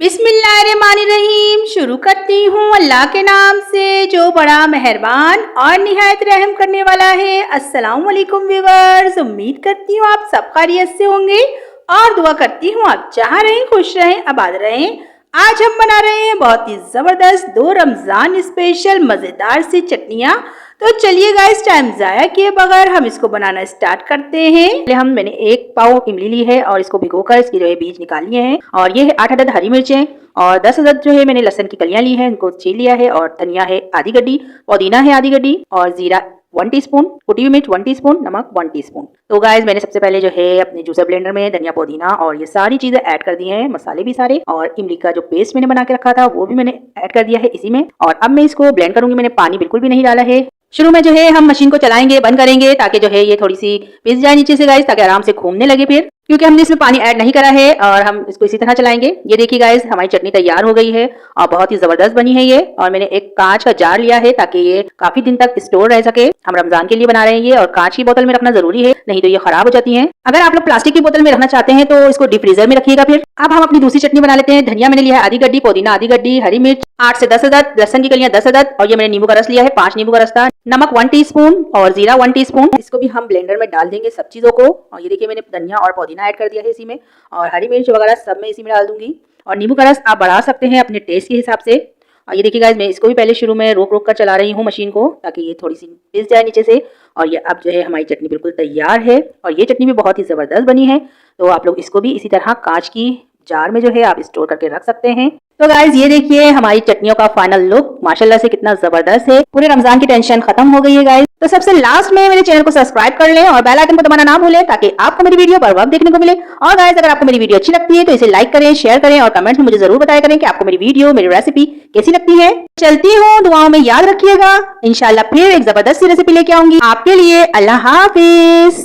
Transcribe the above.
बिस्मिल्लाहिर्रहमानिर्रहीम। शुरू करती हूँ अल्लाह के नाम से जो बड़ा मेहरबान और निहायत रहम करने वाला है। अस्सलाम वालेकुम व्यूअर्स, उम्मीद करती हूँ आप सब खैरियत से होंगे और दुआ करती हूँ आप जहाँ रहें खुश रहें आबाद रहें। आज हम बना रहे हैं बहुत ही ज़बरदस्त 2 रमज़ान स्पेशल मज़ेदार सी चटनियाँ। तो चलिए गाइस, टाइम ज़ाया किए बगैर हम इसको बनाना स्टार्ट करते हैं। मैंने 1 पाव इमली ली है और इसको भिगोकर इसके जो है बीज निकाल लिए हैं। और ये है 8 अदद हरी मिर्चें और 10 अदद जो है मैंने लहसुन की कलियां ली हैं, इनको छील लिया है। और धनिया है आधी गड्डी, पुदीना है आधी गड्डी और जीरा 1 टीस्पून, कुटी हुई मिर्च 1 टीस्पून, नमक 1 टीस्पून। तो गाइस मैंने सबसे पहले जो है अपने जूसर ब्लेंडर में धनिया पुदीना और ये सारी चीजें ऐड कर दी हैं, मसाले भी सारे। और इमली का जो पेस्ट मैंने बना के रखा था वो भी मैंने ऐड कर दिया है इसी में। और अब मैं इसको ब्लेंड करूंगी। मैंने पानी बिल्कुल भी नहीं डाला है। शुरू में जो है हम मशीन को चलाएंगे, बंद करेंगे ताकि जो है ये थोड़ी सी पिस जाए नीचे से गाइस, ताकि आराम से घूमने लगे फिर, क्योंकि हमने इसमें पानी ऐड नहीं करा है। और हम इसको इसी तरह चलाएंगे। ये देखिए गाइस, हमारी चटनी तैयार हो गई है और बहुत ही जबरदस्त बनी है ये। और मैंने एक कांच का जार लिया है ताकि ये काफी दिन तक स्टोर रह सके। हम रमजान के लिए बना रहे हैं ये, और कांच की बोतल में रखना जरूरी है, नहीं तो ये खराब हो जाती है। अगर आप लोग प्लास्टिक की बोतल में रखना चाहते हैं तो इसको डीप फ्रीजर में रखिएगा। फिर अब हम अपनी दूसरी चटनी बना लेते हैं। धनिया मैंने लिया है आधी गड्डी, पुदीना आधी गड्डी, हरी मिर्च 8 से 10 अदद, लहसुन की कलियां 10 अदद, और ये मैंने नींबू का रस लिया है 5 नींबू का रस, नमक 1 टीस्पून और जीरा 1 टीस्पून। इसको भी हम ब्लेंडर में डाल देंगे सब चीजों को। और ये देखिए मैंने धनिया और पुदीना ऐड कर दिया है इसी में, और हरी मिर्च वगैरह सब मैं इसी में डाल दूंगी। और नींबू का रस आप बढ़ा सकते हैं अपने टेस्ट के हिसाब से। और ये देखिए गाइस, मैं इसको भी पहले शुरू में रोक रोक कर चला रही हूँ मशीन को, ताकि ये थोड़ी सी पिस जाए नीचे से। और ये अब जो है हमारी चटनी बिल्कुल तैयार है, और ये चटनी भी बहुत ही ज़बरदस्त बनी है। तो आप लोग इसको भी इसी तरह कांच की जार में जो है आप स्टोर करके रख सकते हैं। तो गाइस ये देखिए हमारी चटनियों का फाइनल लुक माशाल्लाह से कितना जबरदस्त है। पूरे रमजान की टेंशन खत्म हो गई है गाइस। तो सबसे लास्ट में मेरे चैनल को सब्सक्राइब कर लें और बेल आइकन को दबाना ना भूलें, ताकि आपको मेरी वीडियो बर वक्त देखने को मिले। और गाइस अगर आपको मेरी वीडियो अच्छी लगती है तो इसे लाइक करें, शेयर करें और कमेंट्स में मुझे जरूर बताया करें कि आपको मेरी वीडियो, मेरी रेसिपी कैसी लगती है। चलती हूँ, दुआओं में याद रखिएगा। इंशाल्लाह फिर एक जबरदस्त सी रेसिपी लेके आऊंगी आपके लिए। अल्लाह हाफिज।